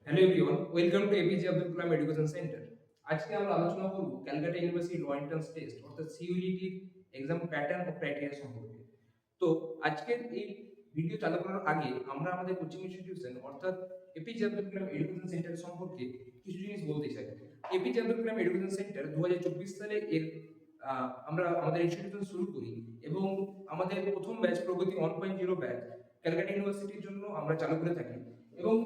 Hello everyone, welcome to APJ Abdul Kalam education centre. আজকে আমরা আলোচনা করব Calcutta university law entrance test অর্থাৎ সিইউইটির এক্সাম প্যাটার্ন ও ক্রাইটেরিয়া সম্পর্কে। তো আজকের এই ভিডিও চালু করার আগে আমরা আমাদের কোচিং ইনস্টিটিউশন অর্থাৎ APJ Abdul Kalam education centre সম্পর্কে কিছু জিনিস বলতে চাই। APJ Abdul Kalam education centre 2024 সালে এর আমরা আমাদের ইনস্টিটিউশন শুরু করি এবং আমাদের প্রথম ব্যাচ প্রগতি 1.0 ব্যাচ ক্যালকাটা ইউনিভার্সিটির জন্য আমরা চালু করে থাকি এবং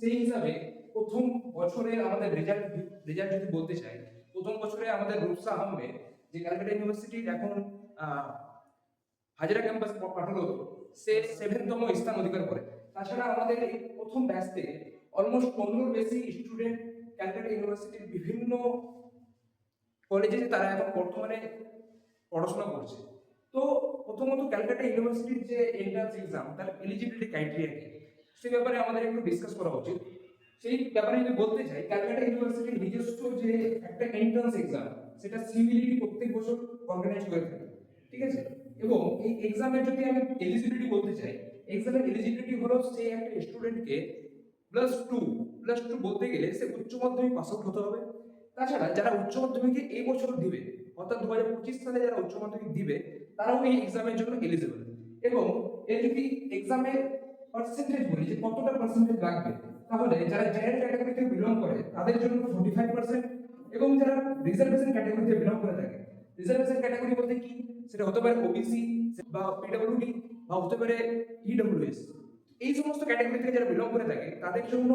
সেই হিসাবে প্রথম বছরে আমাদের রেজাল্ট যদি বলতে চাই, প্রথম বছরে আমাদের রূপসা আহমেদ যে ক্যালকাটা ইউনিভার্সিটির এখন হাজারা ক্যাম্পাস পাঠালো, সে 7তম স্থান অধিকার করে। তাছাড়া আমাদের এই প্রথম ব্যাচ থেকে অলমোস্ট 15 বেশি স্টুডেন্ট ক্যালকাটা ইউনিভার্সিটির বিভিন্ন কলেজে তারা এখন বর্তমানে পড়াশোনা করছে। তো প্রথমত ক্যালকাটা ইউনিভার্সিটির যে এন্ট্রান্স এক্সাম তার এলিজিবিলিটি ক্রাইটেরিয়া কি, সে ব্যাপারে আমাদের একটু ডিসকাস করা উচিত। সেই ব্যাপারে যদি বলতে চাই, ক্যালকাটা ইউনিভার্সিটির নিজস্ব যে একটা এন্ট্রান্স এক্সাম সেটা সিইউইটি প্রত্যেক বছর অর্গানাইজ করে থাকে, ঠিক আছে। এবং এই এক্সামের যদি আমি এলিজিবিলিটি বলতে চাই, এক্সামের এলিজিবিলিটি হলো সেই একটা স্টুডেন্টকে প্লাস টু বলতে গেলে সে উচ্চ মাধ্যমিক পাস আউট হতে হবে। তাছাড়া যারা উচ্চ মাধ্যমিকে এই বছর দিবে অর্থাৎ 2025 সালে যারা উচ্চ মাধ্যমিক দিবে তারাও এই এক্সামের জন্য এলিজিবল। এবং এর যদি এক্সামের পার্সেন্টেজ বলি যে কতটা পার্সেন্টেজ লাগবে, তাহলে যারা জেনারেল ক্যাটাগরি থেকে বিলং করে তাদের জন্য 45%, এবং যারা রিজার্ভেশন ক্যাটাগরি থেকে বিলং করে থাকে, রিজার্ভেশন ক্যাটাগরি বলতে কি, সেটা হতে পারে ওবিসি বা পিডব্লিউডি বা হতে পারে ইডব্লিউএস, এই সমস্ত ক্যাটাগরি থেকে যারা বিলং করে থাকে তাদের জন্য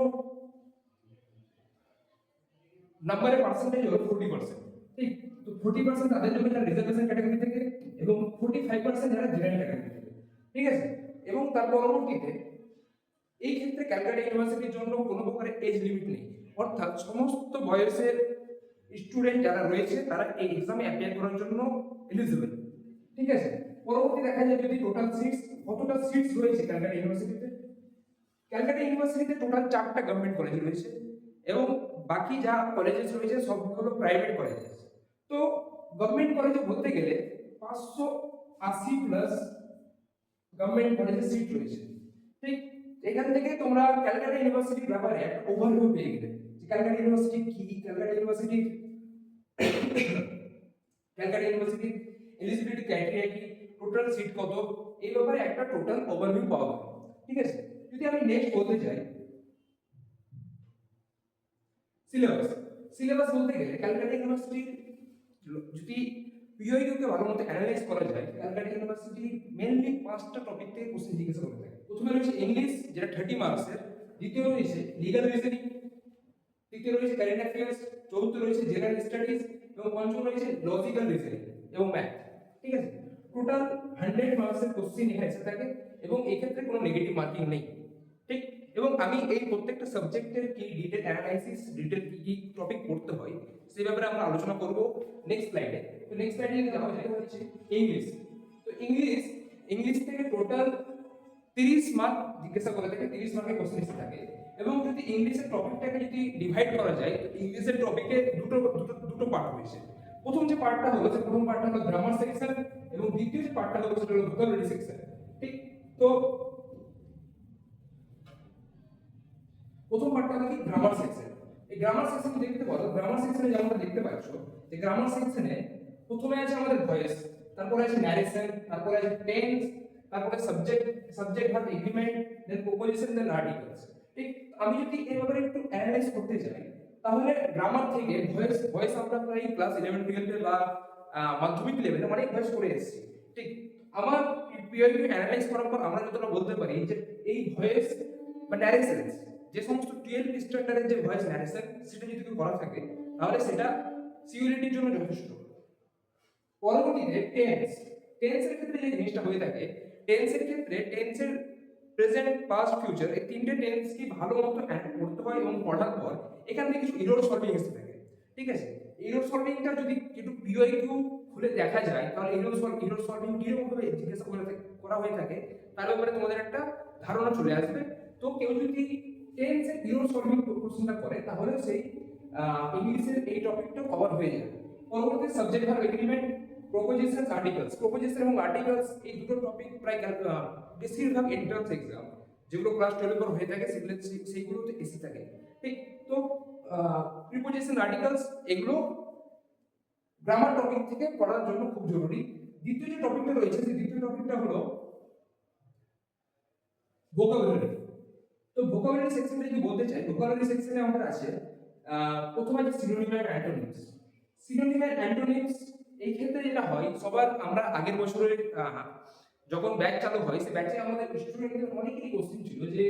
নাম্বারের পার্সেন্টেজ হলো 40%। ঠিক, তো 40% তাদের জন্য যারা রিজার্ভেশন ক্যাটাগরি থেকে এবং 45% যারা জেনারেল ক্যাটাগরি থেকে, ঠিক আছে। এবং তার পরবর্তীতে এই ক্ষেত্রে ক্যালকাটা ইউনিভার্সিটির জন্য কোনো প্রকার এজ লিমিট নেই, অর্থাৎ সমস্ত বয়সের স্টুডেন্ট যারা রয়েছে তারা এই এক্সামে অ্যাপিয়ার করার জন্য এলিজিবল, ঠিক আছে। পরবর্তী দেখা যায় যদি টোটাল সিটস, কতটা সিটস রয়েছে ক্যালকাটা ইউনিভার্সিটিতে। ক্যালকাটা ইউনিভার্সিটিতে টোটাল 4টা গভর্নমেন্ট কলেজ রয়েছে এবং বাকি যা কলেজেস রয়েছে সবগুলো প্রাইভেট কলেজেস। তো গভর্নমেন্ট কলেজে বলতে গেলে 580 প্লাস গভর্নমেন্ট কলেজের সিট রয়েছে, ঠিক। এখান থেকে তোমরা ক্যালকাটা ইউনিভার্সিটির ব্যাপারে একটা ওভারভিউ পেয়ে গেলে যে ক্যালকাটা ইউনিভার্সিটি কি, ক্যালকাটা ইউনিভার্সিটির এলিজিবিলিটি ক্রাইটেরিয়া কি, টোটাল সিট কত, এই ব্যাপারে একটা টোটাল ওভারভিউ পাওয়া গেল, ঠিক আছে। যদি আমি নেক্সট বলতে চাই সিলেবাস, সিলেবাস বলতে গেলে ক্যালকাটা ইউনিভার্সিটির যদি পিওইউকে ভালো মতো অ্যানালাইজ করা যায়, ক্যালকাটা ইউনিভার্সিটি মেইনলি 5টা টপিক থেকে কোশ্চেন জিজ্ঞাসা করে থাকে। প্রথমে রয়েছে ইংলিশ, যেটা 30 মার্কসের। দ্বিতীয় রয়েছে লিগ্যাল রিজনিং, তৃতীয় রয়েছে কারেন্ট অ্যাফেয়ার্স, চতুর্থ রয়েছে জেনারেল স্টাডিজ এবং পঞ্চম রয়েছে লজিক্যাল রিজনিং এবং ম্যাথ, ঠিক আছে। টোটাল 100 মার্কসের কোশ্চেন এখানে এসে থাকে এবং এই ক্ষেত্রে কোনো নেগেটিভ মার্কিং নেই, ঠিক। এবং আমি এই প্রত্যেকটা সাবজেক্টের কি ডিটেল অ্যানালাইসিস, ডিটেল কি কি টপিক পড়তে হয় সেই ব্যাপারে আমরা আলোচনা করব নেক্সট স্লাইডে। তো নেক্সট স্লাইডে যাওয়া যায় হচ্ছে ইংলিশ। তো ইংলিশ থেকে টোটাল 30 মার্ক জিজ্ঞাসা করে থাকে, 30 মার্কের কোশ্চেন এসে থাকে। এবং যদি ইংলিশের টপিকটাকে যদি ডিভাইড করা যায়, তো ইংলিশের টপিকে দুটো পার্ট রয়েছে। প্রথম যে পার্টটা হলো, যে প্রথম পার্টটা হলো গ্রামার সেকশন এবং দ্বিতীয় যে পার্টটা হলো সেটা হলো ভোকাবুলারি সেকশন, ঠিক। তো প্রথম পার্টটা হলো কি গ্রামার সেকশন। এই গ্রামার সেকশনে দেখতে পারো, গ্রামার সেকশনে যেমনটা দেখতে পাচ্ছ যে গ্রামার সেকশনে প্রথমে আছে আমাদের ভয়েস, তারপরে আছে ন্যারেশন, তারপরে আছে টেন্স, তারপরে সাবজেক্ট ভার্ব এগ্রিমেন্ট, দেন প্রপোজিশন, দেন আর্টিকেলস, ঠিক। আমি যদি এই ব্যাপারে একটু অ্যানালাইজ করতে চাই, তাহলে গ্রামার থেকে ভয়েস আমরা প্রায় ক্লাস 11 12 বা মাধ্যমিক লেভেলে অনেক ভয়েস করে এসেছি, ঠিক। আমার পিওরলি অ্যানালাইজ করার পর আমরা যতটা বলতে পারি যে এই ভয়েস বা ন্যারেশনস, যে সমস্ত 12 স্ট্যান্ডার্ডের যে ভয়েস ন্যারেশন সেটা যদি কেউ করা থাকে তাহলে সেটা সিকিউরিটির জন্য যথেষ্ট। পরবর্তীতে টেন্সের ক্ষেত্রে যে জিনিসটা হয়ে থাকে, টেন্সের প্রেজেন্ট পাস্ট ফিউচার এই তিনটে টেন্স কি ভালো মতো পড়তে হয় এবং পড়ার পর এখান থেকে কিছু ইরর সলভিং এসে থাকে, ঠিক আছে। ইরর সলভিংটা যদি একটু পিওইকিউ খুলে দেখা যায় তাহলে ইরর সলভিং কিরকম ভাবে জিজ্ঞাসা করা হয়ে থাকে তার ব্যাপারে তোমাদের একটা ধারণা চলে আসবে। তো কেউ যদি টেন্সের ইরর সলভিং প্রশ্নটা করে তাহলে সেই ইংলিশের এই টপিকটা কভার হয়ে যাবে। পরবর্তী সাবজেক্ট ভার্ব এগ্রিমেন্ট, প্রপোজিশন এবং আর্টিকেলস, এই দুটো টপিক প্রায় বেশিরভাগ এন্ট্রান্স এক্সাম যেগুলো ক্লাস 12 পর হয়ে থাকে সেইগুলোতে এসে থাকে, ঠিক। তো প্রিপোজিশন আর্টিকেলস এগুলো গ্রামার টপিক থেকে পড়ার জন্য খুব জরুরি। দ্বিতীয় যে টপিকটা রয়েছে, সেই দ্বিতীয় টপিকটা হলো ভোকাবুলারি। তো ভোকাবুলারি সেকশনে যদি বলতে চাই, ভোকাবুলারি সেকশনে আমাদের আছে প্রথমে আছে synonym and antonyms. Synonym and antonyms এই ক্ষেত্রে যেটা হয়, সবার আমরা আগের বছরে যখন ব্যাচ চালু হয়, সেই ব্যাচে আমাদের স্টুডেন্টদের অনেকেরই কোশ্চেন ছিল যে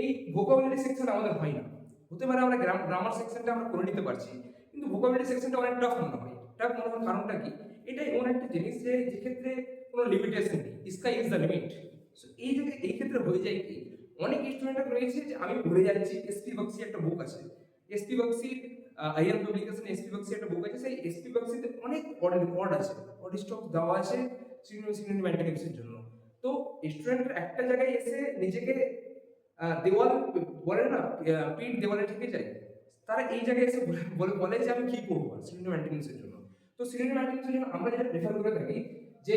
এই ভোকাবুলারি সেকশন আমাদের হয় না। হতে পারে আমরা গ্রামার সেকশনটা আমরা করে নিতে পারছি, কিন্তু ভোকাবুলারি সেকশনটা অনেক টাফ মনে হয়। টাফ মনে হওয়ার কারণটা কি? এটাই এমন একটা জিনিস যে ক্ষেত্রে কোনো লিমিটেশন নেই, sky is the limit. So এই জায়গায় এই ক্ষেত্রে হয়ে যায় কি, অনেক স্টুডেন্টরা রয়েছে যে আমি ভুলে যাচ্ছি, এসপি বক্সি একটা বুক আছে, এসপি বক্সির আইএন পাবলিকেশন এসপি বক্সি একটা বুক আছে, সেই এসপি বক্সিতে অনেক ওয়ার্ড আছে, ওয়ার্ড স্টক দেওয়া আছে সিনোনিম অ্যান্টোনিমসের জন্য। তো স্টুডেন্ট একটা জায়গায় এসে নিজেকে দেওয়াল বলে না, পিঠ দেওয়ালে ঠেকে যায়, তারা এই জায়গায় এসে বলে যে আমি কি করবো সিনোনিম অ্যান্টোনিমসের জন্য। তো সিনোনিম অ্যান্টোনিমসের জন্য আমরা যেটা প্রেফার করে থাকি যে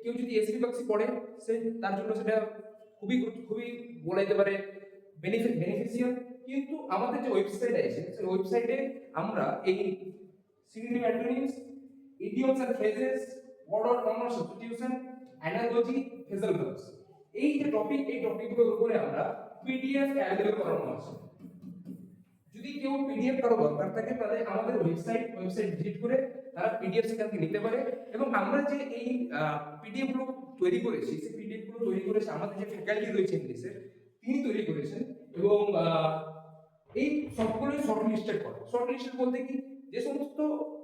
কেউ যদি এসপি বক্সি পড়ে, সে তার জন্য সেটা খুবই খুবই বলা যেতে পারে বেনিফিশিয়াল। কিন্তু আমাদের যে ওয়েবসাইট আছে, সেই ওয়েবসাইটে আমরা এই synonym antonyms, idioms and phrases, word or normal substitution, analogy, phrasal verbs, এই যে টপিক, এই টপিকগুলোর উপরে আমরা পিডিএফ অ্যাভেলেবল করানো আছে। যদি কেউ পিডিএফ কারো দরকার থাকে, তাহলে আমাদের ওয়েবসাইট ভিজিট করে তারা পিডিএফ সেখান থেকে নিতে পারে। এবং আমরা যে এই পিডিএফ গুলো তৈরি করেছি, সেই পিডিএফ গুলো তৈরি করেছে আমাদের যে ফ্যাকাল্টি রয়েছে ইংলিশের, তিনি তৈরি করেছেন। এবং এই সবগুলো শর্ট লিস্টেড করা। শর্ট লিস্টেড বলতে কি, যে সমস্ত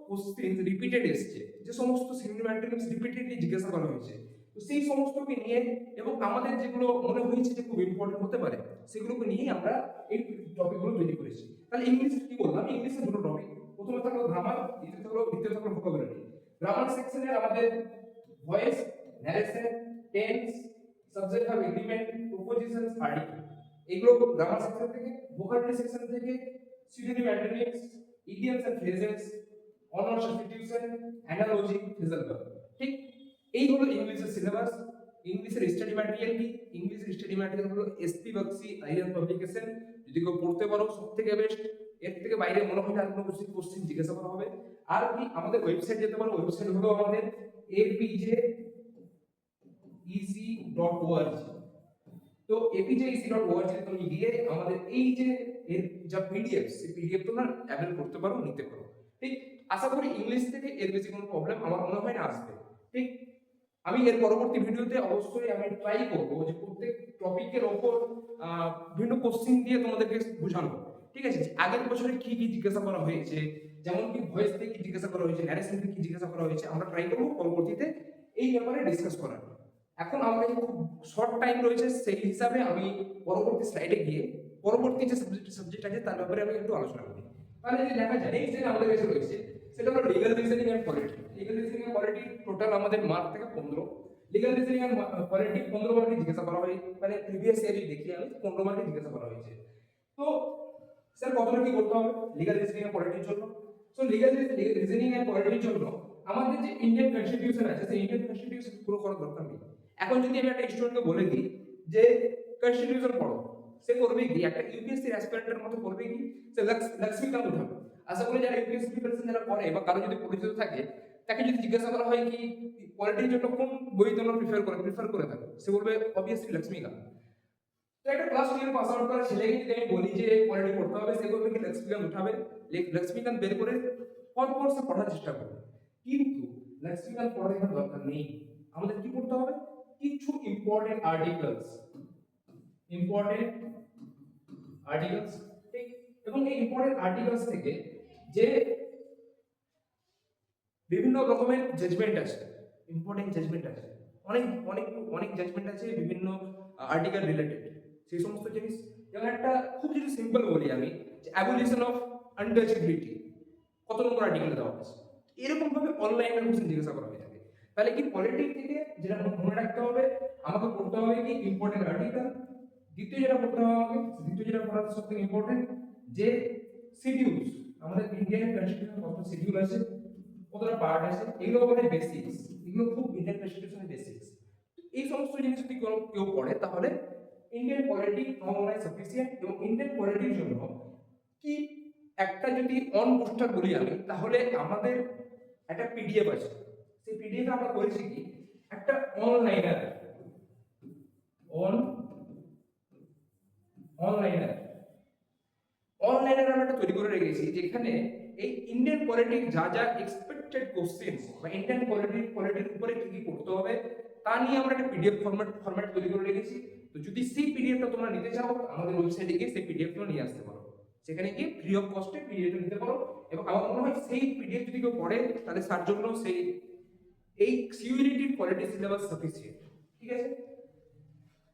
কোশ্চেন রিপিটেড এসছে, যে সমস্ত সিনোনিম অ্যান্টোনিমস রিপিটেডলি জিজ্ঞাসা করা হয়েছে, তো সেই সমস্তকে নিয়ে এবং আমাদের যেগুলো মনে হয়েছে যে খুব ইম্পর্টেন্ট হতে পারে, সেগুলোকে নিয়ে আমরা এই টপিকগুলো তৈরি করেছি। তাহলে ইংলিশে কি বললাম, ইংলিশে দুটো টপিক, প্রথমে থাকলো গ্রামার, দ্বিতীয় থাকলো ভোকাবুলারি। গ্রামার সেকশনে আমাদের voice, narration, tense, subject verb agreement, prepositions, article, এগুলো গ্রামার সেকশন থেকে। ভোকাবুলারি সেকশন থেকে synonym antonyms, idioms and phrases, অনার সাবস্টিটিউশন, অ্যানালজি, ফ্রেজাল ভার্ব। ঠিক, এই হলো ইংলিশের সিলেবাস। ইংলিশের স্টাডি ম্যাটেরিয়াল কি? ইংলিশের স্টাডি ম্যাটেরিয়াল হলো এসপি বক্সি আইএন পাবলিকেশন। যদি কেউ পড়তে পারো সব থেকে বেস্ট, এর থেকে বাইরে মনে হয় আর কোনো কোশ্চেন জিজ্ঞাসা করা হবে। আর কি, আমাদের ওয়েবসাইট যেতে পারো, ওয়েবসাইট হলো আমাদের apjec.org। তো apjec.org তে তুমি গিয়ে আমাদের এই যে এর যা পিডিএফ, সেই পিডিএফ তোমরা অ্যাভেল করতে পারো, নিতে পারো। ঠিক, আশা করি ইংলিশ থেকে এর বেশি কোনো প্রবলেম আমার মনে হয় না আসবে। ঠিক, আমি এর পরবর্তী ভিডিওতে অবশ্যই আমি ট্রাই করব যে প্রত্যেক টপিকের ওপর বিভিন্ন কোশ্চেন দিয়ে তোমাদেরকে বোঝানো। ঠিক আছে, যে আগের বছরে কি কি জিজ্ঞাসা করা হয়েছে, যেমন কি ভয়েস থেকে কি জিজ্ঞাসা করা হয়েছে, ন্যারেশন থেকে কি জিজ্ঞাসা করা হয়েছে, আমরা ট্রাই করব পরবর্তীতে এই ব্যাপারে ডিসকাস করার। এখন আমরা খুব শর্ট টাইম রয়েছে, সেই হিসাবে আমি পরবর্তী স্লাইডে গিয়ে পরবর্তী যে সাবজেক্ট আছে তার ব্যাপারে আমি একটু আলোচনা করি। তাহলে যদি দেখা যায় এই যে আমাদের কাছে রয়েছে, সেটা হলো legal reasoning and polity. Legal reasoning and polity total আমাদের মার্ক থেকে 15। লিগ্যাল রিজনিং এন্ড পলিটি 15 মার্কে জিজ্ঞাসা করা হয়, মানে প্রিভিয়াস ইয়ারে দেখি আমি 15 মার্কে জিজ্ঞাসা করা হয়েছে। তো স্যার কতটা কি করতে হবে লিগ্যাল রিজনিং এন্ড পলিটির জন্য? সো লিগ্যাল রিজনিং এন্ড পলিটির জন্য আমাদের যে ইন্ডিয়ান কনস্টিটিউশন আছে, সেই ইন্ডিয়ান কনস্টিটিউশন পুরো করার দরকার নেই। এখন যদি আমি একটা স্টুডেন্টকে বলে দিই যে কনস্টিটিউশন পড়ো, সে করবে কি? একটা ইউপিএসসি অ্যাসপিরেন্টের মতো করবে কি? সে লক্ষ্মীকান্ত উঠাবে। আশা করি যারা ইউপিএসসি প্রিপারেশন যারা করে বা কারো যদি পরিচিত থাকে, তাকে যদি জিজ্ঞাসা করা হয় কি পলিটির জন্য কোন বই তোমরা প্রিফার করে থাকো, সে বলবে অবভিয়াসলি লক্ষ্মীকান্ত। তো একটা ক্লাস 12 পাস আউট করা ছেলেকে যদি আমি বলি যে পলিটি পড়তে হবে, সে করবে কি লক্ষ্মীকান্ত উঠাবে, লক্ষ্মীকান্ত বের করে পর সে পড়ার চেষ্টা করবে। কিন্তু লক্ষ্মীকান্ত পড়ার এখানে দরকার নেই। আমাদের কি পড়তে হবে? কিছু ইম্পর্টেন্ট আর্টিকেলস, ঠিক। এবং এই ইম্পর্টেন্ট আর্টিকেলস থেকে যে বিভিন্ন রকমের জাজমেন্ট আছে, ইম্পর্টেন্ট জাজমেন্ট আছে, অনেক অনেক অনেক জাজমেন্ট আছে বিভিন্ন আর্টিকেল রিলেটেড, সেই সমস্ত জিনিস। যেমন একটা খুব যদি সিম্পল বলি আমি, যে অ্যাবলিশন অফ আনটাচেবিলিটি কত নম্বর আর্টিকেলে দেওয়া আছে, এরকম ভাবে অনলাইনে কোশ্চেন জিজ্ঞাসা করা হয়ে থাকে। তাহলে কি পলিটিক্স থেকে যেটা মনে রাখতে হবে, আমাকে পড়তে হবে কি ইম্পর্টেন্ট আর্টিকেল। দ্বিতীয় যেটা পড়তে হবে আমাকে, দ্বিতীয় যেটা পড়ার সবথেকে ইম্পর্টেন্ট, যে শিডিউলস, আমাদের ইন্ডিয়ান কনস্টিটিউশন কত শিডিউল আছে, কতটা পার্ট আছে, এগুলো আমাদের বেসিক্স, এগুলো খুব ইন্ডিয়ান কনস্টিটিউশনের বেসিক্স। এই সমস্ত জিনিস যদি কেউ পড়ে, তাহলে ইন্ডিয়ান পলিটি নর্মাল সাফিসিয়েন্ট। এবং ইন্ডিয়ান পলিটির জন্য কি একটা যদি অন পোস্টার বলি আমি, তাহলে আমাদের একটা পিডিএফ আছে, সেই পিডিএফ আমরা করেছি কি একটা অনলাইনার, অন অনলাইনার অনলাইনার আমরা একটা তৈরি করে রেখেছি, যেখানে এই ইন্ডিয়ান পলিটিক্স যা যা এক্সপেক্টেড কোশ্চেন্স বা ইন্ডিয়ান পলিটির উপরে কি কি করতে হবে তা নিয়ে আমরা একটা পিডিএফ ফরম্যাট তৈরি করে রেখেছি। তো যদি সেই পিডিএফটা তোমরা নিতে চাও, আমাদের ওয়েবসাইটে গিয়ে সেই পিডিএফটা নিয়ে আসতে পারো, সেখানে গিয়ে ফ্রি অফ কস্টে পিডিএফটা নিতে পারো। এবং আমার মনে হয় সেই পিডিএফ যদি কেউ পড়ে, তাহলে তার জন্য সেই এই সিউরিটির কোয়ালিটি সিলেবাস সাফিসিয়েন্ট। ঠিক আছে।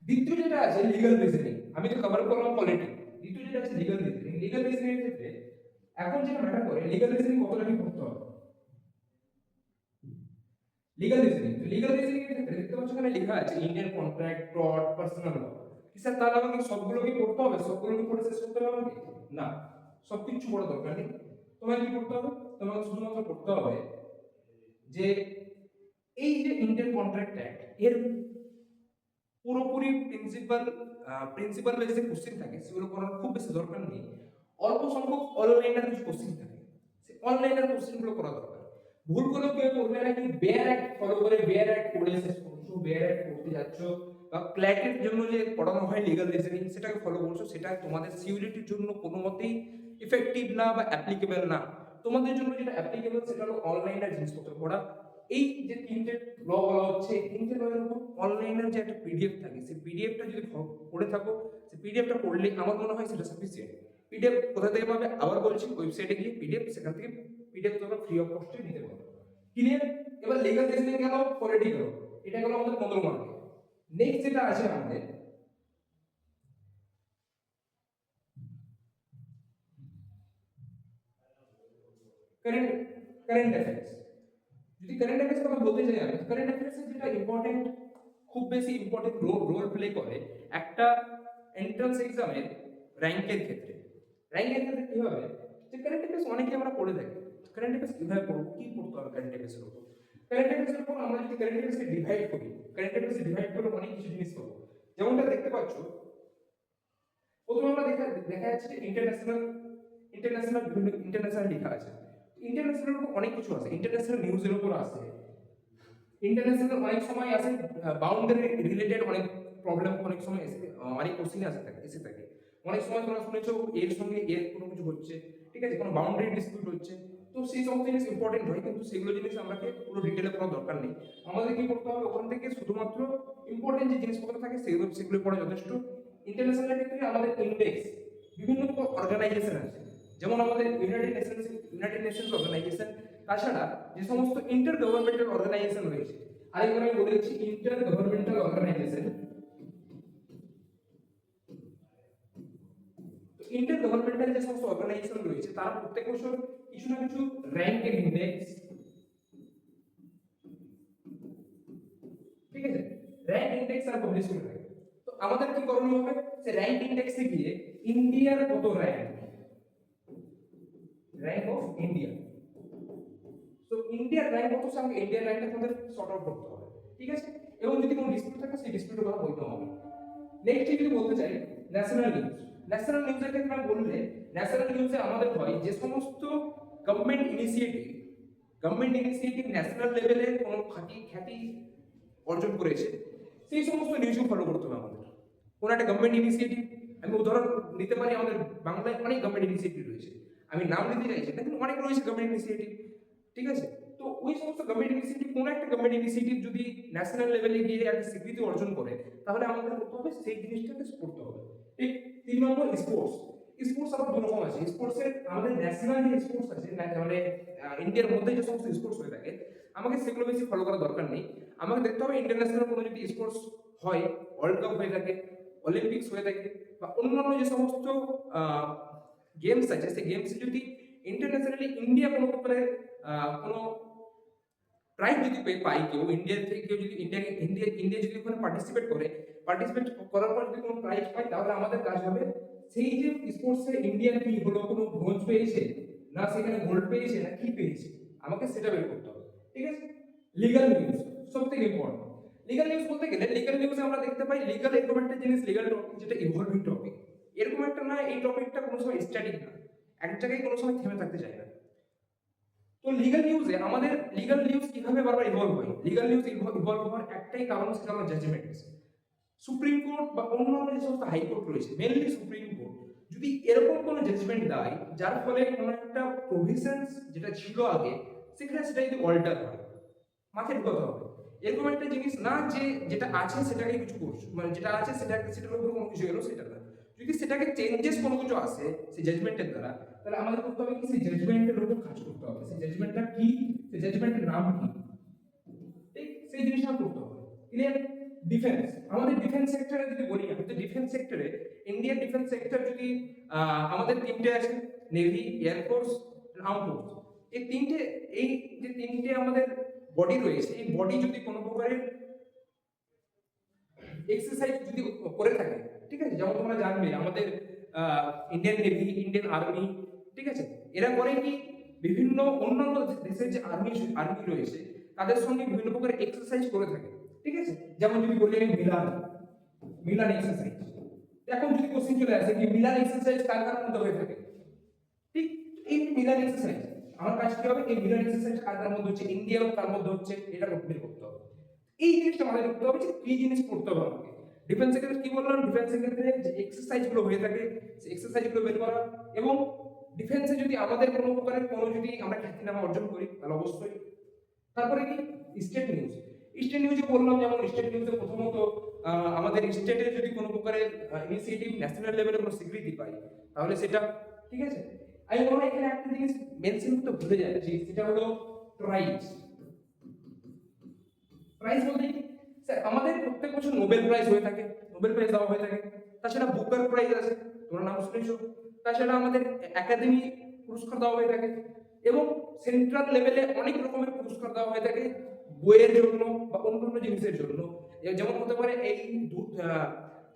দ্বিতীয় যেটা আছে লিগ্যাল রিজনিং, আমি তো কভার করলাম পলিটিক্স। দ্বিতীয় যেটা আছে লিগ্যাল রিজনিং। লিগ্যাল রিজনিং এর ক্ষেত্রে এখন যেটা ম্যাটার করে, লিগ্যাল রিজনিং কতটা কি পড়তে হবে। লিগ্যাল রিজনিং, তো লিগ্যাল রিজনিং এর ক্ষেত্রে দেখতে পাচ্ছ এখানে লেখা আছে ইন্ডিয়ান কন্ট্রাক্ট, টর্ট, পার্সোনাল ল। কি স্যার তাহলে আমাকে সবগুলো কি পড়তে হবে, সবগুলো কি পড়ে শেষ করতে হবে আমাকে? না, সবকিছু পড়া দরকার নেই। তোমাকে কি পড়তে হবে? তোমাকে শুধুমাত্র পড়তে হবে যে এই যে ইন্ডিয়ান কন্ট্রাক্ট অ্যাক্ট এর পুরোপুরি প্রিন্সিপাল বেসে যে কোশ্চেন থাকে সেগুলো করার খুব বেশি দরকার নেই। অল্প সংখ্যক অনলাইনার কিছু কোশ্চেন থাকে, সেই অনলাইনার কোশ্চেনগুলো করা দরকার। ভুল করে কেউ করবে না কি বেয়ার অ্যাক্ট ফলো করে বেয়ার অ্যাক্ট পড়ে শেষ করছো, বেয়ার অ্যাক্ট পড়তে যাচ্ছ, বা ক্ল্যাটের জন্য যে পড়ানো হয় লিগ্যাল রিজনিং সেটাকে ফলো করছো, সেটা তোমাদের সিউরিটির জন্য কোনো মতেই ইফেক্টিভ না বা অ্যাপ্লিকেবল না। তোমাদের জন্য যেটা অ্যাপ্লিকেবল সেটা হলো অনলাইনের জিনিসপত্র পড়া। এই যে তিনটে ল বলা হচ্ছে, এই তিনটে ল এর উপর অনলাইনের যে একটা পিডিএফ থাকে, সেই পিডিএফটা যদি পড়ে থাকো, সেই পিডিএফটা পড়লে আমার মনে হয় সেটা সাফিসিয়েন্ট। পিডিএফ কোথা থেকে পাবে আবার বলছি, ওয়েবসাইটে গিয়ে পিডিএফ, সেখান থেকে পিডিএফ তোমরা ফ্রি অফ কস্টে নিতে পারো। ক্লিয়ার? এবার লিগ্যাল রিজনিং গেল, পলিটি গেল, এটা গেল আমাদের 15 মার্কে। নেক্সট যেটা আছে আমাদের কারেন্ট কারেন্ট অ্যাফেয়ার্স। যদি কারেন্ট অ্যাফেয়ার্স কথা বলতে চাই আমি, কারেন্ট অ্যাফেয়ার্সের যেটা ইম্পর্টেন্ট, খুব বেশি ইম্পর্টেন্ট রোল প্লে করে একটা এন্ট্রান্স এক্সামের র্যাঙ্কের ক্ষেত্রে। র্যাঙ্কের ক্ষেত্রে কি হবে, যে কারেন্ট অ্যাফেয়ার্স অনেকে আমরা পড়ে থাকি। কারেন্ট অ্যাফেয়ার্স কিভাবে পড়বো, কি পড়তে হবে কারেন্ট অ্যাফেয়ার্সের উপর? কারেন্ট অ্যাফেয়ার্সের উপর আমরা যদি কারেন্ট অ্যাফেয়ার্সকে ডিভাইড করি, কারেন্ট অ্যাফেয়ার্সকে ডিভাইড করলে অনেক কিছু জিনিস পাবো। যেমনটা দেখতে পাচ্ছ, প্রথমে আমরা দেখা যাচ্ছে যে ইন্টারন্যাশনাল বিভিন্ন ইন্টারন্যাশনাল লেখা আছে। ইন্টারন্যাশনাল উপর অনেক কিছু আছে, ইন্টারন্যাশনাল নিউজের উপর আছে, ইন্টারন্যাশনাল অনেক সময় আসে বাউন্ডারি রিলেটেড অনেক প্রবলেম, অনেক সময় অনেক কোশ্চেন এসে থাকে। অনেক সময় তোমরা শুনেছো এর সঙ্গে এর কোনো কিছু হচ্ছে, ঠিক আছে, কোনো বাউন্ডারি ডিসপিউট হচ্ছে, তো সেই সমস্ত জিনিস ইম্পর্টেন্ট হয়, কিন্তু সেগুলো জিনিস আমাকে পুরো ডিটেলে পড়ার দরকার নেই। আমাদের কি করতে হবে, ওখান থেকে শুধুমাত্র ইম্পর্টেন্ট যে জিনিসপত্র থাকে সেগুলো পড়া যথেষ্ট। ইন্টারন্যাশনাল ক্ষেত্রে আমাদের ইন্ডেক্স, বিভিন্ন অর্গানাইজেশন আছে, যেমন আমাদের ইউনাইটেড নেশনস অর্গানাইজেশন, তাছাড়া যে সমস্ত ইন্টার গভর্নমেন্টাল অর্গানাইজেশন রয়েছে, আরেকবার আমি বলে দিচ্ছি ইন্টার গভর্নমেন্টাল অর্গানাইজেশন। তো ইন্টার গভর্নমেন্টাল যে সমস্ত অর্গানাইজেশন রয়েছে তারা প্রত্যেক বছর কিছু না কিছু র্যাঙ্কিং ইন্ডেক্স, ঠিক আছে, র্যাঙ্ক ইন্ডেক্স আর পাবলিশ করে থাকে। তো আমাদের কি করণীয় হবে, সে র্যাঙ্ক ইন্ডেক্সে গিয়ে ইন্ডিয়ার কত র্যাঙ্ক অফ ইন্ডিয়া, তো ইন্ডিয়ার র্যাঙ্ক কত সঙ্গে ইন্ডিয়ার র্যাঙ্কটা আমাদের সর্ট আউট করতে হবে, ঠিক আছে। এবং যদি কোনো ডিসপিউট থাকে সেই ডিসপিউটের কথা বলতে হবে। নেক্সট যদি বলতে চাই ন্যাশনাল নিউজ। ন্যাশনাল নিউজের ক্ষেত্রে আমরা বললে, ন্যাশনাল নিউজে আমাদের হয় যে সমস্ত গভর্নমেন্ট ইনিশিয়েটিভ ন্যাশনাল লেভেলে কোনো খ্যাতি অর্জন করেছে, সেই সমস্ত নিউজও ফলো করতে হবে আমাদের। কোনো একটা গভর্নমেন্ট ইনিশিয়েটিভ, আমি উদাহরণ নিতে পারি, আমাদের বাংলায় অনেক গভর্নমেন্ট ইনিশিয়েটিভ রয়েছে, আমি নাম নিতে চাইছি না, কিন্তু অনেক রয়েছে গভর্নমেন্ট ইনিশিয়েটিভ, ঠিক আছে। তো ওই সমস্ত গভর্নমেন্ট ইনিশিয়েটিভ, কোনো একটা গভর্নমেন্ট ইনিশিয়েটিভ যদি ন্যাশনাল লেভেলে গিয়ে একটা স্বীকৃতি অর্জন করে, তাহলে আমাদের করতে হবে সেই জিনিসটাকে পড়তে হবে। ঠিক 3 নম্বর স্পোর্টস। স্পোর্টস আবার দু রকম আছে। স্পোর্টসের আমাদের ন্যাশনাল যে স্পোর্টস আছে, মানে ইন্ডিয়ার মধ্যে যে সমস্ত স্পোর্টস হয়ে থাকে, আমাকে সেগুলো বেশি ফলো করার দরকার নেই। আমাকে দেখতে হবে ইন্টারন্যাশনাল কোনো যদি স্পোর্টস হয়, ওয়ার্ল্ড কাপ হয়ে থাকে, অলিম্পিক্স হয়ে থাকে, বা অন্যান্য যে সমস্ত গেমস আছে, সেই গেমসে যদি ইন্টারন্যাশনালি ইন্ডিয়া কোনো ব্যাপারে কোনো প্রাইজ যদি পাই, কেউ ইন্ডিয়া থেকে কেউ যদি ইন্ডিয়া যদি ওখানে পার্টিসিপেট করার পর যদি কোনো প্রাইজ পাই, তাহলে আমাদের কাজ হবে সেই যে স্পোর্টসে ইন্ডিয়ার কি হলো, কোনো ব্রোঞ্জ পেয়েছে না সেখানে গোল্ড পেয়েছে না কি পেয়েছে, আমাকে সেটা বের করতে হবে, ঠিক আছে। লিগ্যাল নিউজ সব থেকে ইম্পর্টেন্ট। লিগ্যাল নিউজ বলতে গেলে, লিগ্যাল নিউজে আমরা দেখতে পাই লিগ্যাল এরকম একটা জিনিস, লিগ্যাল টপিক যেটা ইভলভিং টপিক, এরকম একটা না, এই টপিকটা কোনো সময় স্ট্যাটিক না, এক জায়গায় কোনো সময় থেমে থাকতে চায় না। তো লিগাল নিউজে আমাদের লিগাল নিউজ কিভাবে বারবার ইভলভ হয়, লিগাল নিউজ ইভলভ হওয়ার একটাই কারণ, সেটা আমার জাজমেন্ট। সুপ্রিম কোর্ট বা অন্যান্য যে সমস্ত হাইকোর্ট রয়েছে, মেনলি সুপ্রিম কোর্ট, যদি এরকম কোনো জাজমেন্ট দেয় যার ফলে কোনো একটা প্রভিশনস যেটা ছিল আগে সেখানে সেটা যদি অল্টার হয়, মাথায় ঢোকাতে হবে। এরকম একটা জিনিস না যে যেটা আছে সেটাকে কিছু করছো, মানে যেটা আছে সেটার উপর কোনো কিছু এলো সেটা না, যদি সেটাকে চেঞ্জেস কোনো কিছু আসে সেই জাজমেন্টের দ্বারা, তাহলে আমাদের করতে হবে কি, সেই জাজমেন্টের উপর কাজ করতে হবে। সেই জাজমেন্টটা কি, সেই জাজমেন্টের নাম কি, ঠিক সেই জিনিসটা করতে হবে। ক্লিয়ার? ডিফেন্স, আমাদের ডিফেন্স সেক্টরে যদি বলি, আমাদের ডিফেন্স সেক্টরে, ইন্ডিয়ান ডিফেন্স সেক্টর যদি আমাদের তিনটে আছে, নেভি, এয়ারফোর্স, আর্ম ফোর্স। এই যে তিনটে আমাদের বডি রয়েছে, এই বডি যদি কোনো প্রকারের এক্সারসাইজ যদি করে থাকে, ঠিক আছে, যেমন তোমরা জানবে আমাদের ইন্ডিয়ান নেভি, ইন্ডিয়ান আর্মি, ঠিক আছে, এরা করে কি বিভিন্ন অন্যান্য দেশের যে আর্মি রয়েছে তাদের সঙ্গে বিভিন্ন প্রকারের এক্সারসাইজ করে থাকে, ঠিক আছে। যেমন যদি বলি আমি মিলান এক্সারসাইজ, এখন যদি কোশ্চেন চলে আসে কি মিলান এক্সারসাইজ কার কার মধ্যে হয়ে থাকে, ঠিক, এই মিলান এক্সারসাইজ আমার কাজ কি হবে, এই মিলান এক্সারসাইজ কার কার মধ্যে হচ্ছে, ইন্ডিয়া কার মধ্যে হচ্ছে, এটা বের করতে হবে। এই জিনিসটা মাথায় রাখতে হবে যে কি জিনিস করতে হবে আমাকে। ডিফেন্স ক্ষেত্রে কি বললাম, ডিফেন্স ক্ষেত্রে যে এক্সারসাইজ গুলো হয়ে থাকে সেই এক্সারসাইজ গুলো বের করা, এবং ডিফেন্সে যদি আমাদের কোনো প্রকারের কোনো যদি আমরা খ্যাতিনামা অর্জন করি তাহলে অবশ্যই। তারপরে কি স্টেট নিউজ, স্টেট নিউজে বললাম, যেমন স্টেট নিউজে প্রথমত আমাদের স্টেটে যদি কোনো প্রকারের ইনিশিয়েটিভ ন্যাশনাল লেভেলে কোনো স্বীকৃতি পাই তাহলে সেটা, ঠিক আছে। আমি মনে হয় এখানে একটা জিনিস মেনশন করতে ভুলে যাচ্ছি, সেটা হলো প্রাইজ। প্রাইজ বলতে কি স্যার, আমাদের প্রত্যেক বছর নোবেল প্রাইজ হয়ে থাকে, নোবেল প্রাইজ দেওয়া হয়ে থাকে, তাছাড়া বুকার প্রাইজ আছে, তোমরা নাম শুনেছো, তাছাড়া আমাদের একাডেমি পুরস্কার দেওয়া হয়ে থাকে, এবং সেন্ট্রাল লেভেলে অনেক রকমের পুরস্কার দেওয়া হয়ে থাকে বইয়ের জন্য বা অন্যান্য জিনিসের জন্য। যেমন হতে পারে এই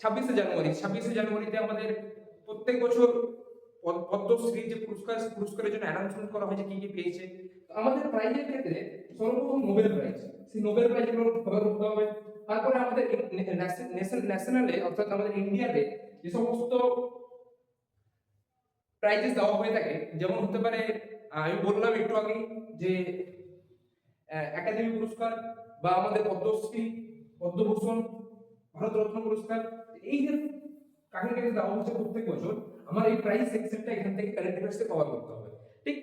26শে জানুয়ারিতে আমাদের প্রত্যেক বছর পদ্মশ্রী যে পুরস্কারের জন্য অ্যানাউন্সমেন্ট করা হয় যে কি কি পেয়েছে। তো আমাদের প্রাইজের ক্ষেত্রে সর্বপ্রথম নোবেল প্রাইজ, সেই নোবেল প্রাইজ গুলো কভার করতে হবে। তারপরে আমাদের ন্যাশনালে অর্থাৎ আমাদের ইন্ডিয়াতে যে সমস্ত প্রাইজেস দেওয়া হয়ে থাকে, যেমন হতে পারে আমি বললাম একটু আগে যে একাডেমি পুরস্কার বা আমাদের পদ্মশ্রী, পদ্মভূষণ, ভারতরত্ন পুরস্কার, এই যে কাকে কাকে দেওয়া হচ্ছে প্রত্যেক বছর, আমার এই প্রাইজ সেকশনটা এখান থেকে কারেন্ট অ্যাফেয়ার্সে কভার করতে হবে, ঠিক।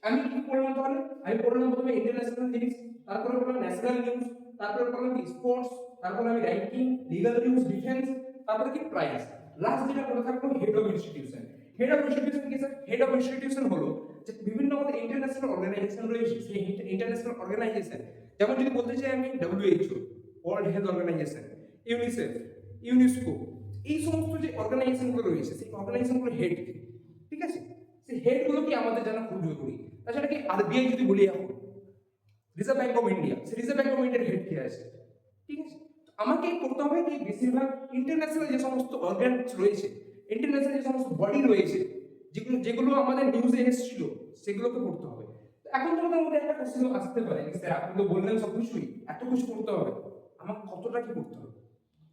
আমি কি করলাম তাহলে, আমি পড়লাম প্রথমে ইন্টারন্যাশনাল জিনিস, তারপরে পড়লাম ন্যাশনাল নিউজ, তারপরে পড়লাম কি স্পোর্টস, তারপরে আমি রাইটিং, লিগাল নিউজ, ডিফেন্স, তারপরে কি প্রাইজ, লাস্ট যেটা পড়ে থাকলো head of institution. Head of institution কি স্যার? হেড অফ ইনস্টিটিউশন হলো যে বিভিন্ন আমাদের ইন্টারন্যাশনাল অর্গানাইজেশন রয়েছে, সেই ইন্টারন্যাশনাল অর্গানাইজেশন, যেমন যদি বলতে চাই আমি WHO, World Health Organization, UNICEF, UNESCO, এই সমস্ত যে অর্গানাইজেশনগুলো রয়েছে সেই অর্গানাইজেশনগুলো হেড, ঠিক আছে, সেই হেডগুলো কি আমাদের জানা খুব জরুরি। তাছাড়া কি RBI যদি বলি, এখন রিজার্ভ ব্যাংক অফ ইন্ডিয়া, সেই রিজার্ভ ব্যাংক অফ ইন্ডিয়ার হেড কে আছে, ঠিক আছে। আমাকে করতে হবে কি বেশিরভাগ ইন্টারন্যাশনাল যে সমস্ত অর্গানস রয়েছে, ইন্টারন্যাশনাল যে সমস্ত বডি রয়েছে, যেগুলো যেগুলো আমাদের নিউজে এসেছিল সেগুলোকে পড়তে হবে। এখন তোমাদের মধ্যে একটা কোশ্চেন আসতে পারে, স্যার আপনি তো বললেন সবকিছুই, এত কিছু করতে হবে, আমার কতটা কি করতে হবে,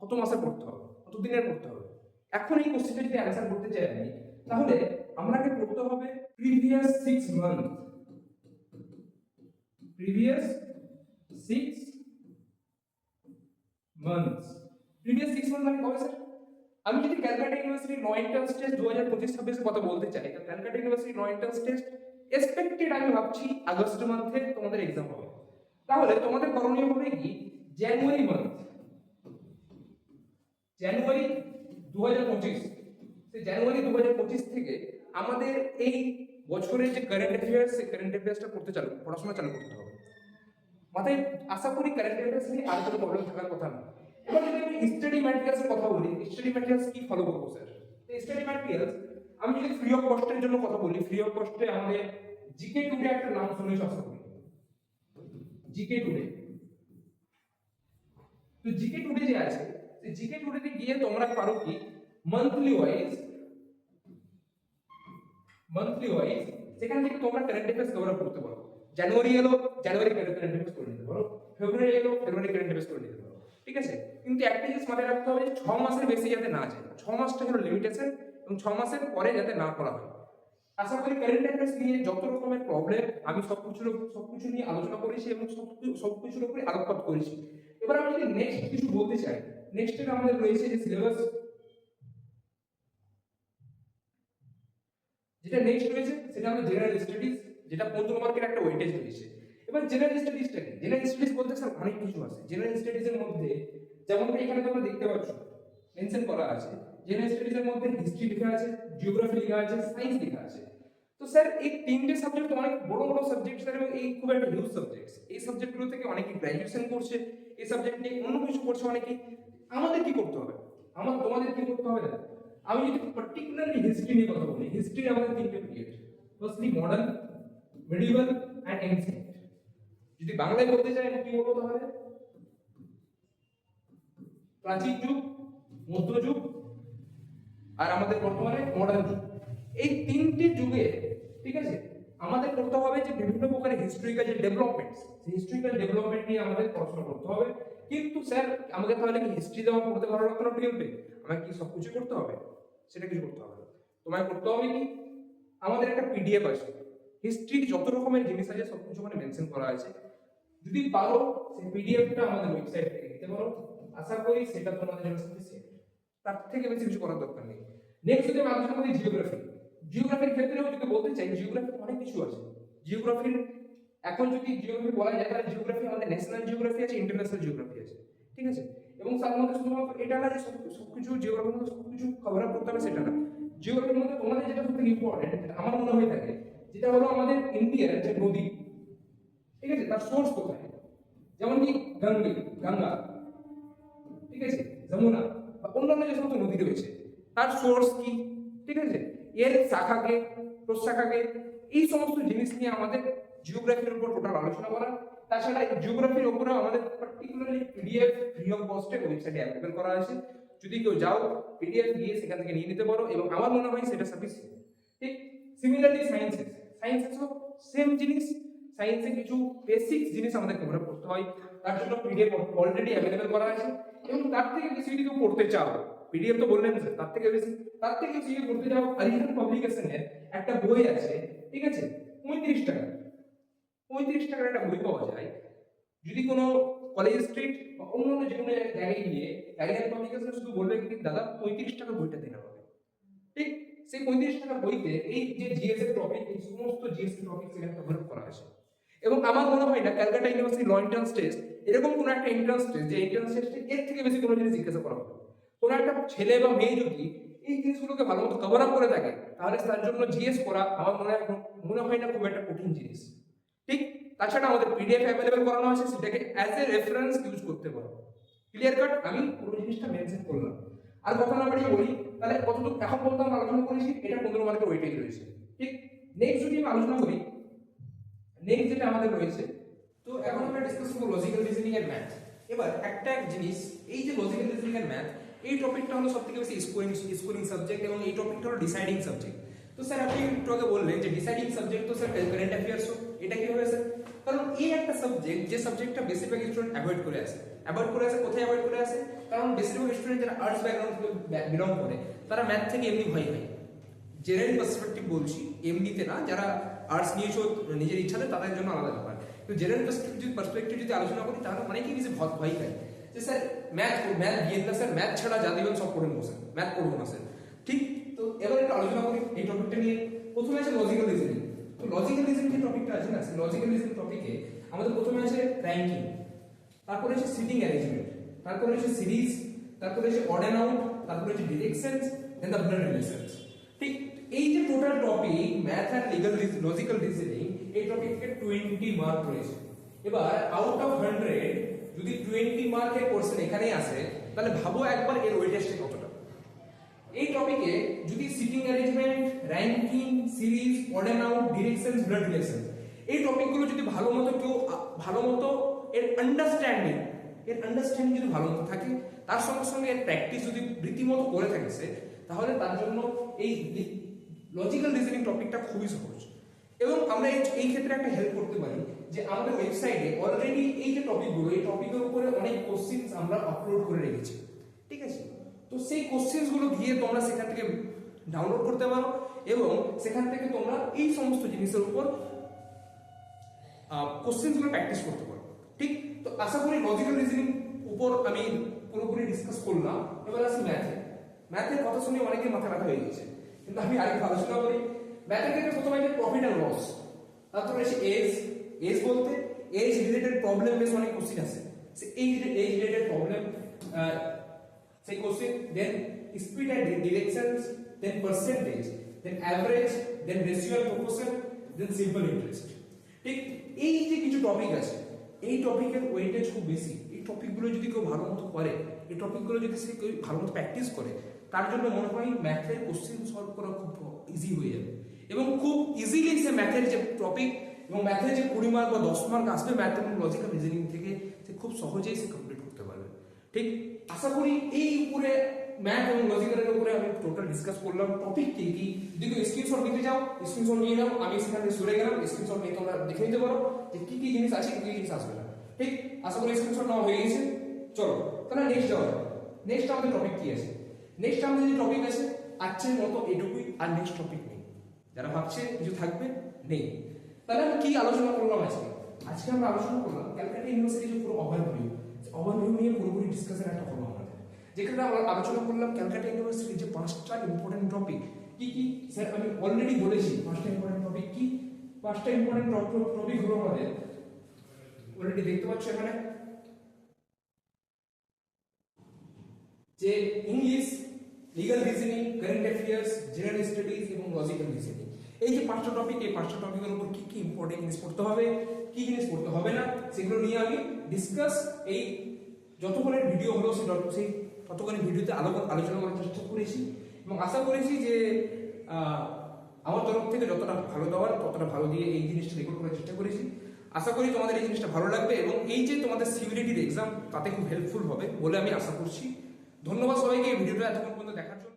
কত মাসে পড়তে হবে, কত দিনের পড়তে হবে? এখন এই কোশ্চেনটা যদি অ্যান্সার করতে চাই আমি, তাহলে আমাকে পড়তে হবে previous 6 month, previous 6 months, previous 6 month মানে কবে স্যার? আমি যদি Calcutta university no entrance test 2025-26 কথা বলতে চাই, তো Calcutta university no entrance test expected আমি ভাবছি আগস্ট মান্থে তোমাদের এক্সাম হবে। তাহলে তোমাদের করণীয় হবে কি, জানুয়ারি 2025, সেই জানুয়ারি 2025 থেকে আমাদের এই বছরের যে কারেন্ট অ্যাফেয়ার্স, সেই কারেন্ট অ্যাফেয়ার্সটা পড়াশোনা চালু করতে হবে। মাথায় আশা করি কারেন্ট অ্যাফেয়ার্স নিয়ে আর কোনো প্রবলেম থাকার কথা না। এবার যদি আমি স্টাডি ম্যাটেরিয়ালসের কথা বলি, স্টাডি ম্যাটেরিয়ালস কি ফলো করবো স্যার? স্টাডি ম্যাটেরিয়ালস আমি যদি ফ্রি অফ কস্টের জন্য কথা বলি, ফ্রি অফ কস্টে আমাদের জিকে টুডে একটা নাম শুনেছো আশা করি, জিকে টুডে। তো জিকে টুডে যে আছে, সেই জিকে টুডেতে গিয়ে তোমরা পারো কি মান্থলি ওয়াইজ সেখান থেকে তোমরা কারেন্ট অ্যাফেয়ার্স কভার করতে পারো। জানুয়ারি এলো, জানুয়ারি কারেন্ট অ্যাফেয়ার্স করে নিতে পারো, ফেব্রুয়ারি এলো, ফেব্রুয়ারি কারেন্ট অ্যাফেয়ার্স করে নিতে পারো, ঠিক আছে। কিন্তু একটা জিনিস মাথায় রাখতে হবে, 6 মাসের বেশি যাতে না যায়, 6 মাসটা হলো লিমিটেশন, এবং 6 মাসের পরে যাতে না করা হয়। আশা করি কারেন্ট অ্যাফেয়ার্স নিয়ে যত রকমের প্রবলেম আমি সবকিছু নিয়ে আলোচনা করেছি এবং সবকিছুর উপরে আলোকপাত করেছি। এবার আমি যদি নেক্সট কিছু বলতে চাই, নেক্সট আমাদের রয়েছে যে সিলেবাস, যেটা নেক্সট রয়েছে সেটা হলো জেনারেল স্টাডিজ, যেটা 15 মার্কের একটা ওয়েটেজ রয়েছে। এবার জেনারেল স্টাডিজটা কি? জেনারেল স্টাডিজ বলতে স্যার অনেক কিছু আছে। জেনারেল স্টাডিজের মধ্যে যেমন এখানে তোমরা দেখতে পাচ্ছ মেনশন করা আছে, জেনারেল স্টাডিজের মধ্যে হিস্ট্রি লেখা আছে, জিওগ্রাফি লেখা আছে, সায়েন্স লেখা আছে। তো স্যার এই তিনটে সাবজেক্ট তো অনেক বড় বড় সাবজেক্ট স্যার, এবং এই খুব একটা হিউজ সাবজেক্ট। এই সাবজেক্টগুলো থেকে অনেকে গ্র্যাজুয়েশন করছে, এই সাবজেক্ট নিয়ে অন্য কিছু করছে অনেকে। আমাদের কি করতে হবে? তোমাদের কি করতে হবে না? আমি যদি পার্টিকুলারলি হিস্ট্রি নিয়ে কথা বলি, হিস্ট্রি আমাদের তিনটে period, firstly modern, medieval and ancient. যদি বাংলায় বলতে চাই কি বলবো তাহলে প্রাচীন যুগ, মধ্যযুগ আর আমাদের বর্তমানে মডার্ন যুগ। এই তিনটি যুগে, ঠিক আছে, আমাদের করতে হবে যে বিভিন্ন প্রকারের হিস্ট্রিক্যাল যে ডেভেলপমেন্টস, সেই হিস্ট্রিক্যাল ডেভেলপমেন্ট নিয়ে আমাদের পড়াশোনা করতে হবে। কিন্তু স্যার আমাকে তাহলে কি হিস্ট্রি দেওয়া পড়তে ভালো লাগতো না 12-এ? আমাকে কি সবকিছু করতে হবে? সেটা কিছু করতে হবে না। তোমায় করতে হবে কি, আমাদের একটা পিডিএফ আছে, হিস্ট্রির যত রকমের জিনিস আছে সবকিছু ওখানে মেনশন করা আছে। যদি পারো সেই পিডিএফটা আমাদের ওয়েবসাইট থেকে নিতে পারো। আশা করি সেটা তোমাদের জন্য সাফিসিয়েন্ট, তার থেকে বেশি কিছু করার দরকার নেই। নেক্সট যদি আমি আলোচনা করি জিওগ্রাফি, জিওগ্রাফির ক্ষেত্রেও যদি বলতে চাই, জিওগ্রাফির অনেক কিছু আছে। জিওগ্রাফির এখন যদি জিওগ্রাফি বলা যায় তাহলে জিওগ্রাফি আমাদের ন্যাশনাল জিওগ্রাফি আছে, ইন্টারন্যাশনাল জিওগ্রাফি আছে, ঠিক আছে। এবং তার মধ্যে শুধুমাত্র এটা না যে সবকিছু জিওগ্রাফির মধ্যে সবকিছু কভার আপ করতে হবে সেটা না। জিওগ্রাফির মধ্যে তোমাদের যেটা সবথেকে ইম্পর্টেন্ট আমার মনে হয়ে থাকে, যেটা হলো আমাদের ইন্ডিয়ার যে নদী, ঠিক আছে, তার সোর্স কোথায়? যেমন কি গঙ্গা, ঠিক আছে, যমুনা বা অন্যান্য যে সমস্ত নদী রয়েছে তার সোর্স কি, ঠিক আছে, এর শাখাকে প্রশাখাকে, এই সমস্ত জিনিস নিয়ে আমাদের জিওগ্রাফির উপর টোটাল আলোচনা করা। তাছাড়া জিওগ্রাফির উপরে আমাদের পার্টিকুলারলি পিডিএফ ফ্রি অফ কস্টে ওয়েবসাইটে অ্যাভেলেবল করা আছে। যদি কেউ যাও পিডিএফ নিয়ে সেখান থেকে নিয়ে নিতে পারো, এবং আমার মনে হয় সেটা সাফিসিয়েন্ট। ঠিক সিমিলারলি সায়েন্সেসও সেম জিনিস। সায়েন্সে কিছু বেসিক জিনিস আমাদের কভার করতে হয়, তার জন্য পিডিএফ অলরেডি অ্যাভেলেবল করা আছে। এবং তার থেকে বেশি যদি কেউ পড়তে চাও, পিডিএফ তো বললেন স্যার, তার থেকে বেশি যদি পড়তে চাও, আরিহান পাবলিকেশনের একটা বই আছে, ঠিক আছে, 35 টাকা, 35 টাকার একটা বই পাওয়া যায়। যদি কোনো কলেজ স্ট্রিট বা অন্যান্য যে কোনো জায়গায় গিয়ে আরিহান পাবলিকেশন শুধু বলবে কি দাদা 35 টাকা বইটা দিন আমাকে, ঠিক, সেই 35 টাকা বইতে এই যে জিএস এর টপিক, এই সমস্ত জিএস এর টপিক সেখানে কভার করা আছে। এবং আমার মনে হয় না Calcutta university law entrance test এরকম কোনো একটা এন্ট্রান্স টেস্ট, যে এন্ট্রান্স টেস্টে এর থেকে বেশি কোনো জিনিস জিজ্ঞাসা করা হবে। কোনো একটা ছেলে বা মেয়ে যদি এই জিনিসগুলোকে ভালো মতো কভার আপ করে থাকে, তাহলে তার জন্য জিএস করা আমার মনে হয় না খুব একটা কঠিন জিনিস, ঠিক। তাছাড়া আমাদের পিডিএফ অ্যাভেলেবল করানো আছে, সেটাকে অ্যাজ এ রেফারেন্স ইউজ করতে পারো। ক্লিয়ার কাট আমি পুরো জিনিসটা মেনশন করলাম। আর কথা না বাড়িয়ে বলি, তাহলে কতটুকু এখন পর্যন্ত আমরা আলোচনা করেছি, এটা 15 মার্কের ওয়েটেজ রয়েছে, ঠিক। নেক্সট যদি আমি আলোচনা করি, নেক্সট যেটা আমাদের রয়েছে, তো এখন আমরা ডিসকাস করব লজিক্যাল রিজনিং এর ম্যাথ। এবার একটা জিনিস, এই যে লজিক্যাল রিজনিং এর ম্যাথ, এই টপিকটা হলো সবথেকে বেশি স্কোরিং সাবজেক্ট, এবং এই টপিকটা হলো ডিসাইডিং সাবজেক্ট। তো স্যার আপনি একটু আগে বললেন যে ডিসাইডিং সাবজেক্ট, তো স্যার কারেন্ট অ্যাফেয়ার্স, এটা কি হবে স্যার? কারণ এই একটা সাবজেক্ট, যে সাবজেক্টটা বেশিরভাগ স্টুডেন্ট অ্যাভয়েড করে আসে, কোথায় অ্যাভয়েড করে আসে? কারণ বেশিরভাগ স্টুডেন্ট যারা আর্টস ব্যাকগ্রাউন্ড থেকে বিলং করে, তারা ম্যাথ থেকে এমনি ভয় হয়। জেনারেল পার্সপেক্টিভ বলছি, এমনিতে না, যারা আর্টস নিয়েছো নিজের ইচ্ছাতে তাদের জন্য আলাদা ব্যাপার। তো জেনারেল পার্সপেক্টিভ যদি আলোচনা করি, তাহলে অনেকেই বেশি ভয় পায় যে স্যার ম্যাথ দিয়ে না স্যার, ম্যাথ ছাড়া যা দিবেন সব পড়ে নেবো স্যার, ম্যাথ পড়বো না স্যার, ঠিক। তো এবার একটু আলোচনা করি এই টপিকটা নিয়ে। প্রথমে আছে লজিক্যাল রিজনিং। তো লজিক্যাল রিজনিং যে টপিকটা আছে না, সেই লজিক্যাল রিজনিং টপিকে আমাদের প্রথমে আছে র্যাঙ্কিং, তারপরে আছে সিটিং অ্যারেঞ্জমেন্ট, তারপরে আছে সিরিজ, তারপরে আছে অড এন্ড আউট, তারপরে আছে directions, then the blood relations, ঠিক। এই যে total topic math and logical reasoning, এই টপিকে 20 মার্ক রয়েছে। এবার আউট অফ 100 যদি 20 মার্কের কোশ্চেন এখানেই আসে, তাহলে ভাবো একবার এর ওয়েটেজটা কতটা। এই টপিকে যদি sitting arrangement, ranking, series, odd and out, directions, blood relations, এই টপিকগুলো যদি ভালো মতো এর আন্ডারস্ট্যান্ডিং যদি ভালো মতো থাকে, তার সঙ্গে সঙ্গে এর প্র্যাকটিস যদি রীতিমতো করে থাকে সে, তাহলে তার জন্য এই লজিক্যাল রিজনিং টপিকটা খুবই সহজ। এবং আমরা এই ক্ষেত্রে একটা হেল্প করতে পারি, যে আমাদের ওয়েবসাইটে অলরেডি এই যে টপিকগুলো, এই টপিকের উপরে অনেক কোশ্চেন্স আমরা আপলোড করে রেখেছি, ঠিক আছে। তো সেই কোশ্চেন্স গুলো গিয়ে তোমরা সেখান থেকে ডাউনলোড করতে পারো, এবং সেখান থেকে তোমরা এই সমস্ত জিনিসের উপর কোশ্চেনগুলো প্র্যাকটিস করতে পারবো। ঠিক, তো আশা করি লজিক্যাল রিজনিং উপর আমি পুরোপুরি ডিসকাস করলাম। এবার আসি ম্যাথে। ম্যাথের কথা শুনে অনেকের মাথা ব্যথা হয়ে গেছে, কিন্তু আমি আরেকটু আলোচনা করি। ম্যাথের ক্ষেত্রে প্রথমে আছে প্রফিট অ্যান্ড লস, তারপরে আছে এজ। এজ বলতে এজ রিলেটেড প্রবলেম বেস অনেক কোশ্চেন আছে, এই এজ রিলেটেড প্রবলেম সেই question, then speed and directions, then percentage, then average, then ratio and proportion, then simple interest. ঠিক, এই যে কিছু টপিক আছে, এই টপিকের ওয়েটেজ খুব বেশি। এই টপিকগুলো যদি কেউ ভালো মতো করে, এই টপিকগুলো যদি সে কেউ ভালো মতো প্র্যাকটিস করে, তার জন্য মনে হয় ম্যাথের কোশ্চেন সলভ করা খুব ইজি হয়ে যাবে, এবং খুব ইজিলি সে ম্যাথের যে টপিক এবং ম্যাথের যে 20 মার্ক বা 10 মার্ক আসবে ম্যাথ এবং লজিক্যাল রিজনিং থেকে, সে খুব সহজেই সে কমপ্লিট করতে পারবে। ঠিক, আশা করি এই উপরে ম্যাথ এবং লজিক্যালের উপরে আমি টোটাল ডিসকাস করলাম। টপিক কি কি, যদি কেউ স্ক্রিনশট নিতে চাও স্ক্রিনশট নিয়ে নাও, আমি সেখানে সরে গেলাম, স্ক্রিনশট নিয়ে তোমরা দেখে নিতে পারো যে কি কি জিনিস আছে, কি কি জিনিস আসবে না। ঠিক, আশা করি স্ক্রিনশট নেওয়া হয়ে গেছে। চলো তাহলে নেক্সট যাওয়া যাক। নেক্সট আমাদের টপিক কি আছে? নেক্সট আমাদের যে টপিক আছে আজকের মতো এটুকুই, আর নেক্সট টপিক নেই। যারা ভাবছে কিছু থাকবে, নেই। তাহলে আমি কি আলোচনা করলাম আজকে? আজকে আমরা আলোচনা করলাম ক্যালকাটা ইউনিভার্সিটির যে পুরো ওভারভিউ, ওভারভিউ নিয়ে পুরোপুরি ডিসকাশন একটা হলো আমাদের, যেখানে আমরা আলোচনা করলাম ক্যালকাটা ইউনিভার্সিটির যে 5টা ইম্পর্টেন্ট টপিক কি কি। স্যার আমি অলরেডি বলেছি 5টা ইম্পর্টেন্ট টপিক কি। 5টা ইম্পর্টেন্ট টপিক হলো আমাদের, অলরেডি দেখতে পাচ্ছ এখানে, যে English, legal reasoning, current affairs, general studies এবং লজিক্যাল রিজনিং। এই যে 5টা টপিক, এই 5টা টপিকের উপর কি কি ইম্পর্টেন্ট জিনিস পড়তে হবে, কি জিনিস পড়তে হবে না, সেগুলো নিয়ে আমি ডিসকাস, এই যতক্ষণের ভিডিও হলো সেই ততক্ষণের ভিডিওতে আলোচনা করার চেষ্টা করেছি, এবং আশা করেছি যে আমার তরফ থেকে যতটা ভালো দেওয়ার ততটা ভালো দিয়ে এই জিনিসটা রেকর্ড করার চেষ্টা করেছি। আশা করি তোমাদের এই জিনিসটা ভালো লাগবে, এবং এই যে তোমাদের সিভিলিটির এক্সাম তাতে খুব হেল্পফুল হবে বলে আমি আশা করছি। ধন্যবাদ সবাইকে এই ভিডিওটা এতক্ষণ পর্যন্ত দেখার জন্য।